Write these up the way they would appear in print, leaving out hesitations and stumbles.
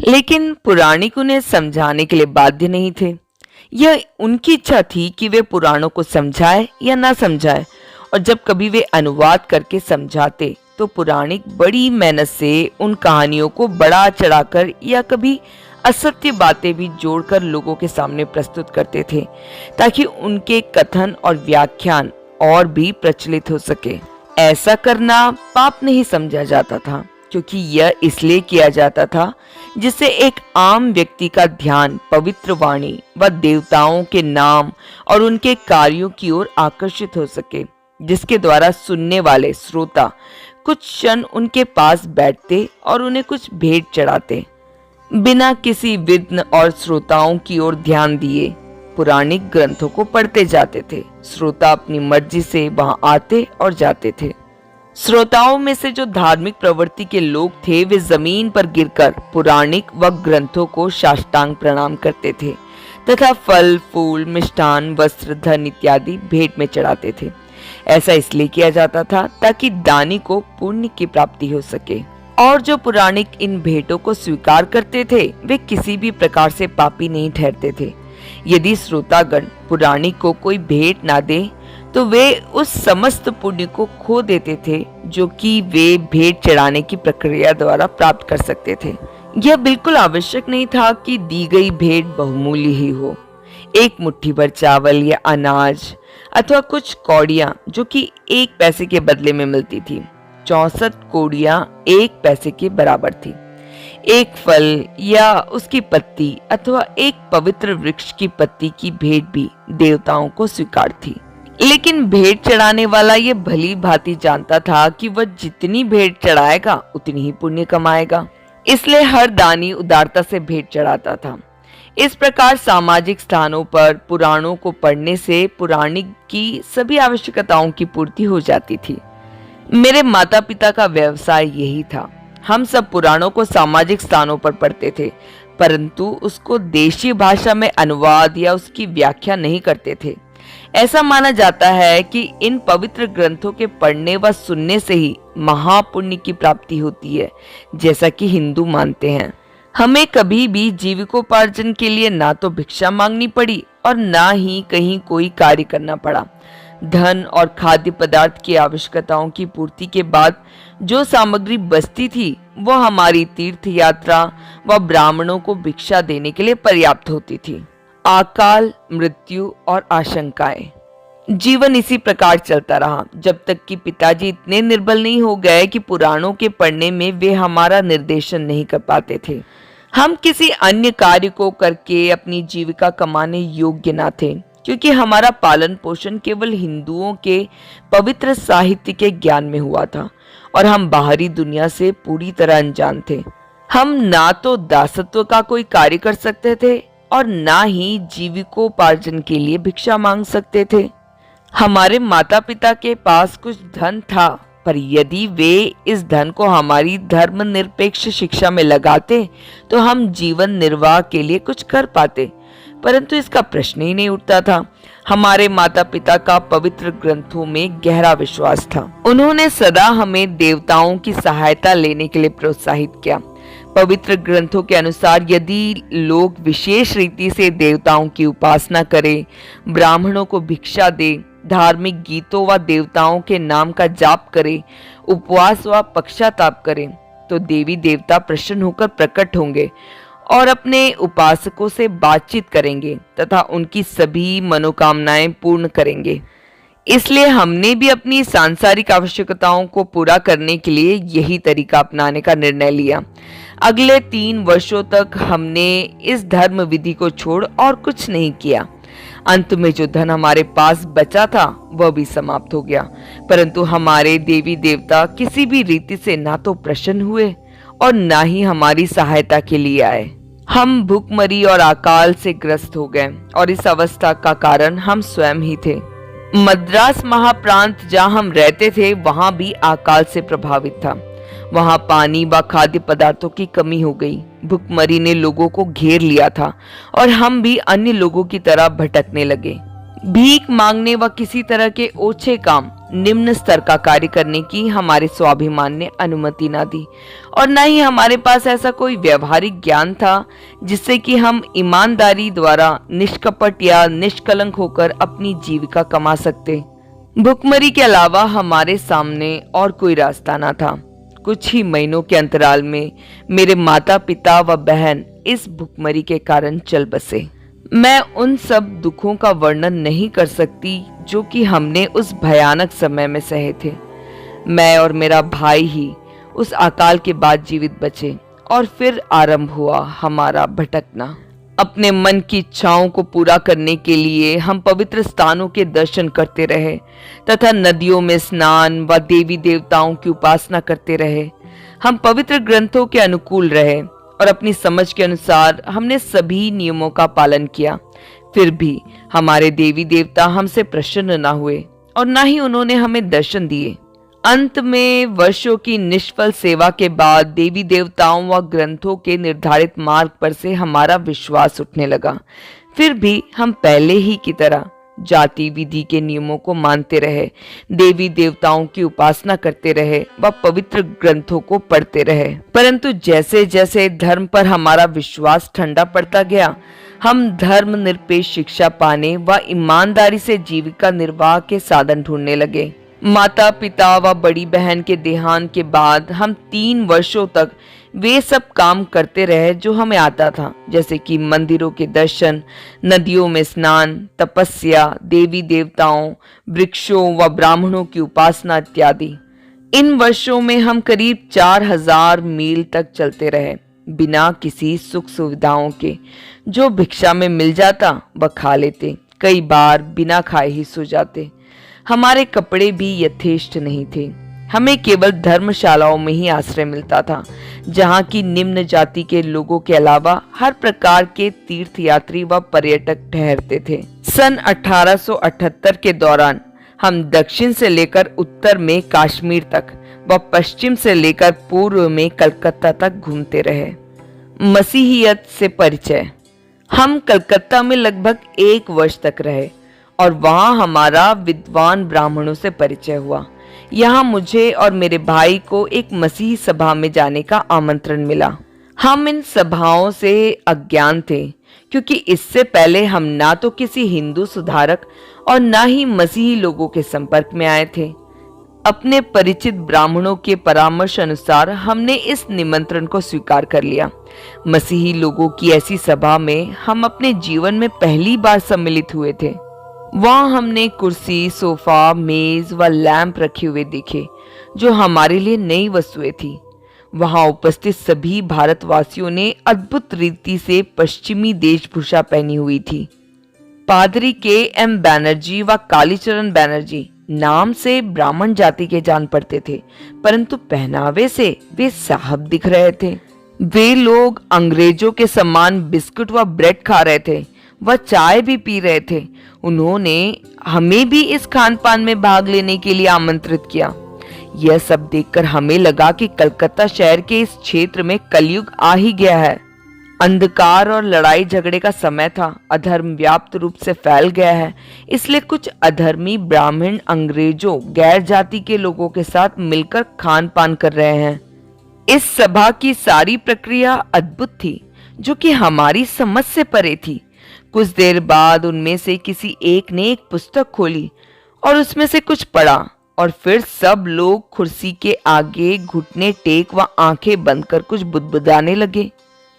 लेकिन पुराणिक उन्हें समझाने के लिए बाध्य नहीं थे। यह उनकी इच्छा थी कि वे पुराणों को समझाए या ना समझाए, और जब कभी वे अनुवाद करके समझाते तो पुराणिक बड़ी मेहनत से उन कहानियों को बढ़ा चढ़ाकर या कभी असत्य बातें भी जोड़कर लोगों के सामने प्रस्तुत करते थे, ताकि उनके कथन और व्याख्यान और भी प्रचलित हो सके। ऐसा करना पाप नहीं समझा जाता था, क्योंकि यह इसलिए किया जाता था जिससे एक आम व्यक्ति का ध्यान पवित्र वाणी व देवताओं के नाम और उनके कार्यों की ओर आकर्षित हो सके, जिसके द्वारा सुनने वाले श्रोता कुछ क्षण उनके पास बैठते और उन्हें कुछ भेंट चढ़ाते, बिना किसी विघ्न और श्रोताओं की ओर ध्यान दिए पुराणिक ग्रंथों को पढ़ते जाते थे। श्रोता अपनी मर्जी से वहां आते और जाते थे। श्रोताओं में से जो धार्मिक प्रवृत्ति के लोग थे वे जमीन पर गिरकर पुराणिक व ग्रंथों को साष्टांग प्रणाम करते थे तथा फल फूल मिष्ठान वस्त्र धन इत्यादि भेंट में चढ़ाते थे। ऐसा इसलिए किया जाता था ताकि दानी को पुण्य की प्राप्ति हो सके, और जो पुराणिक इन भेंटों को स्वीकार करते थे वे किसी भी प्रकार से पापी नहीं ठहरते थे। यदि श्रोतागण पुराणिक को कोई भेंट ना दे तो वे उस समस्त पुण्य को खो देते थे जो कि वे भेंट चढ़ाने की प्रक्रिया द्वारा प्राप्त कर सकते थे। यह बिल्कुल आवश्यक नहीं था कि दी गई भेंट बहुमूल्य ही हो। एक मुट्ठी भर चावल या अनाज अथवा कुछ कौड़ियां जो कि 1 पैसे के बदले में मिलती थी, 64 कौड़ियां 1 पैसे के बराबर थी। एक फल या उसकी पत्ती अथवा एक पवित्र वृक्ष की पत्ती की भेंट भी देवताओं को स्वीकार थी। लेकिन भेंट चढ़ाने वाला ये भली भांति जानता था कि वह जितनी भेंट चढ़ाएगा उतनी ही पुण्य कमाएगा, इसलिए हर दानी उदारता से भेंट चढ़ाता था। इस प्रकार सामाजिक स्थानों पर पुराणों को पढ़ने से पुराणिक की सभी आवश्यकताओं की पूर्ति हो जाती थी। मेरे माता पिता का व्यवसाय यही था। हम सब पुराणों को सामाजिक स्थानों पर पढ़ते थे, परंतु उसको देशी भाषा में अनुवाद या उसकी व्याख्या नहीं करते थे। ऐसा माना जाता है कि इन पवित्र ग्रंथों के पढ़ने व सुनने से ही महापुण्य की प्राप्ति होती है, जैसा कि हिंदू मानते हैं। हमें कभी भी जीविकोपार्जन के लिए ना तो भिक्षा मांगनी पड़ी और ना ही कहीं कोई कार्य करना पड़ा। धन और खाद्य पदार्थ की आवश्यकताओं की पूर्ति के बाद जो सामग्री बचती थी वह हमारी तीर्थ यात्रा व ब्राह्मणों को भिक्षा देने के लिए पर्याप्त होती थी। अकाल मृत्यु और आशंकाएं, जीवन इसी प्रकार चलता रहा जब तक कि पिताजी इतने निर्बल नहीं हो गए कि पुराणों के पढ़ने में वे हमारा निर्देशन नहीं कर पाते थे। हम किसी अन्य कार्य को करके अपनी जीविका कमाने योग्य न थे, क्योंकि हमारा पालन पोषण केवल हिंदुओं के पवित्र साहित्य के ज्ञान में हुआ था और हम बाहरी दुनिया से पूरी तरह अनजान थे। हम ना तो दासत्व का कोई कार्य कर सकते थे और ना ही जीविकोपार्जन के लिए भिक्षा मांग सकते थे। हमारे माता पिता के पास कुछ धन था, पर यदि वे इस धन को हमारी धर्मनिरपेक्ष शिक्षा में लगाते तो हम जीवन निर्वाह के लिए कुछ कर पाते, परंतु इसका प्रश्न ही नहीं उठता था। हमारे माता पिता का पवित्र ग्रंथों में गहरा विश्वास था। उन्होंने सदा हमें देवताओं की सहायता लेने के लिए प्रोत्साहित किया। पवित्र ग्रंथों के अनुसार यदि लोग विशेष रीति से देवताओं की उपासना करें, ब्राह्मणों को भिक्षा दे, धार्मिक गीतों व देवताओं के नाम का जाप करें, उपवास व पक्षाताप करें, तो देवी देवता प्रसन्न होकर प्रकट होंगे और अपने उपासकों से बातचीत करेंगे तथा उनकी सभी मनोकामनाएं पूर्ण करेंगे। इसलिए हमने भी अपनी सांसारिक आवश्यकताओं को पूरा करने के लिए यही तरीका अपनाने का निर्णय लिया। अगले 3 वर्षों तक हमने इस धर्म विधि को छोड़ और कुछ नहीं किया। अंत में जो धन हमारे पास बचा था वह भी समाप्त हो गया, परंतु हमारे देवी देवता किसी भी रीति से ना तो प्रसन्न हुए और ना ही हमारी सहायता के लिए आए। हम भूखमरी और अकाल से ग्रस्त हो गए और इस अवस्था का कारण हम स्वयं ही थे। मद्रास महाप्रांत जहाँ हम रहते थे वहां भी अकाल से प्रभावित था। वहां पानी व खाद्य पदार्थों की कमी हो गई। भूखमरी ने लोगों को घेर लिया था और हम भी अन्य लोगों की तरह भटकने लगे। भीख मांगने व किसी तरह के ओछे काम निम्न स्तर का कार्य करने की हमारे स्वाभिमान ने अनुमति ना दी, और न ही हमारे पास ऐसा कोई व्यवहारिक ज्ञान था जिससे कि हम ईमानदारी द्वारा निष्कपट या निष्कलंक होकर अपनी जीविका कमा सकते। भुखमरी के अलावा हमारे सामने और कोई रास्ता ना था। कुछ ही महीनों के अंतराल में मेरे माता पिता व बहन इस भुखमरी के कारण चल बसे। मैं उन सब दुखों का वर्णन नहीं कर सकती जो कि हमने उस भयानक समय में सहे थे। मैं और मेरा भाई ही उस अकाल के बाद जीवित बचे, और फिर आरंभ हुआ हमारा भटकना। अपने मन की इच्छाओं को पूरा करने के लिए हम पवित्र स्थानों के दर्शन करते रहे तथा नदियों में स्नान व देवी देवताओं की उपासना करते रहे। हम पवित्र ग्रंथों के अनुकूल रहे और अपनी समझ के अनुसार हमने सभी नियमों का पालन किया। फिर भी हमारे देवी देवता हमसे प्रसन्न न हुए और न ही उन्होंने हमें दर्शन दिए। अंत में वर्षों की निष्फल सेवा के बाद देवी देवताओं व ग्रंथों के निर्धारित मार्ग पर से हमारा विश्वास उठने लगा। फिर भी हम पहले ही की तरह जाति विधि के नियमों को मानते रहे, देवी देवताओं की उपासना करते रहे व पवित्र ग्रंथों को पढ़ते रहे। परंतु जैसे जैसे धर्म पर हमारा विश्वास ठंडा पड़ता गया, हम धर्म निरपेक्ष शिक्षा पाने व ईमानदारी से जीविका निर्वाह के साधन ढूंढने लगे। माता पिता व बड़ी बहन के देहांत के बाद हम 3 वर्षों तक वे सब काम करते रहे जो हमें आता था, जैसे कि मंदिरों के दर्शन, नदियों में स्नान, तपस्या, देवी देवताओं, वृक्षों व ब्राह्मणों की उपासना इत्यादि। इन वर्षों में हम करीब 4000 मील तक चलते रहे, बिना किसी सुख सुविधाओं के। जो भिक्षा में मिल जाता वह खा लेते, कई बार बिना खाए ही सो जाते। हमारे कपड़े भी यथेष्ट नहीं थे। हमें केवल धर्मशालाओं में ही आश्रय मिलता था, जहाँ की निम्न जाति के लोगों के अलावा हर प्रकार के तीर्थयात्री व पर्यटक ठहरते थे। सन 1878 के दौरान हम दक्षिण से लेकर उत्तर में कश्मीर तक व पश्चिम से लेकर पूर्व में कलकत्ता तक घूमते रहे। मसीहियत से परिचय। हम कलकत्ता में लगभग 1 वर्ष तक रहे और वहां हमारा विद्वान ब्राह्मणों से परिचय हुआ। यहाँ मुझे और मेरे भाई को एक मसीही सभा में जाने का आमंत्रण मिला। हम इन सभाओं से अज्ञान थे, क्योंकि इससे पहले हम ना तो किसी हिंदू सुधारक और ना ही मसीही लोगों के संपर्क में आए थे। अपने परिचित ब्राह्मणों के परामर्श अनुसार हमने इस निमंत्रण को स्वीकार कर लिया। मसीही लोगों की ऐसी सभा में हम अपने जीवन में पहली बार सम्मिलित हुए थे। वहां हमने कुर्सी, सोफा, मेज व लैंप रखे हुए देखे, जो हमारे लिए नई वस्तुएं थी। वहां उपस्थित सभी भारतवासियों ने अद्भुत रीति से पश्चिमी वेशभूषा पहनी हुई थी। पादरी के.एम. बैनर्जी व कालीचरण बैनर्जी नाम से ब्राह्मण जाति के जान पड़ते थे, परंतु पहनावे से वे साहब दिख रहे थे। वे लोग अंग्रेजों के समान बिस्कुट व ब्रेड खा रहे थे, वह चाय भी पी रहे थे। उन्होंने हमें भी इस खान पान में भाग लेने के लिए आमंत्रित किया। यह सब देखकर हमें लगा कि कलकत्ता शहर के इस क्षेत्र में कलयुग आ ही गया है। अंधकार और लड़ाई झगड़े का समय था। अधर्म व्याप्त रूप से फैल गया है, इसलिए कुछ अधर्मी ब्राह्मण अंग्रेजों गैर जाति के लोगों के साथ मिलकर खान पान कर रहे हैं। इस सभा की सारी प्रक्रिया अद्भुत थी, जो कि हमारी समझ से परे थी। कुछ देर बाद उनमें से किसी एक ने एक पुस्तक खोली और उसमें से कुछ पढ़ा, और फिर सब लोग कुर्सी के आगे घुटने टेक व आंखें बंद कर कुछ बुदबुदाने लगे।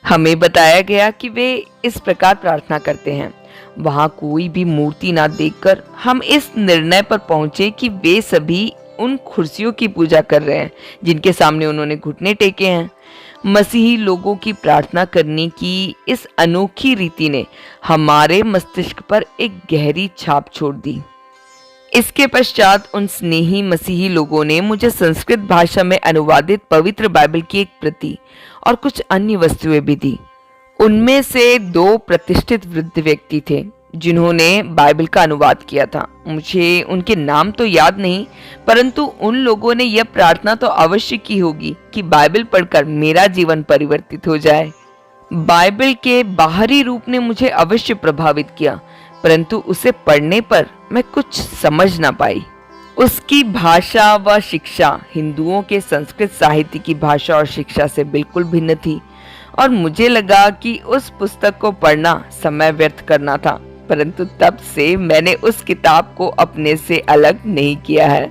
हमें बताया गया कि वे इस प्रकार प्रार्थना करते हैं। वहां कोई भी मूर्ति ना देखकर हम इस निर्णय पर पहुंचे कि वे सभी उन कुर्सियों की पूजा कर रहे हैं जिनके सामने उन्होंने घुटने टेके हैं। मसीही लोगों की प्रार्थना करने की इस अनोखी रीति ने हमारे मस्तिष्क पर एक गहरी छाप छोड़ दी। इसके पश्चात उन स्नेही मसीही लोगों ने मुझे संस्कृत भाषा में अनुवादित पवित्र बाइबल की एक प्रति और कुछ अन्य वस्तुएं भी दी। उनमें से 2 प्रतिष्ठित वृद्ध व्यक्ति थे जिन्होंने बाइबल का अनुवाद किया था। मुझे उनके नाम तो याद नहीं, परंतु उन लोगों ने यह प्रार्थना तो अवश्य की होगी कि बाइबल पढ़कर मेरा जीवन परिवर्तित हो जाए। बाइबल के बाहरी रूप ने मुझे अवश्य प्रभावित किया, परंतु उसे पढ़ने पर मैं कुछ समझ ना पाई। उसकी भाषा व शिक्षा हिंदुओं के संस्कृत साहित्य की भाषा और शिक्षा से बिल्कुल भिन्न थी और मुझे लगा कि उस पुस्तक को पढ़ना समय व्यर्थ करना था, परंतु तब से मैंने उस किताब को अपने से अलग नहीं किया है।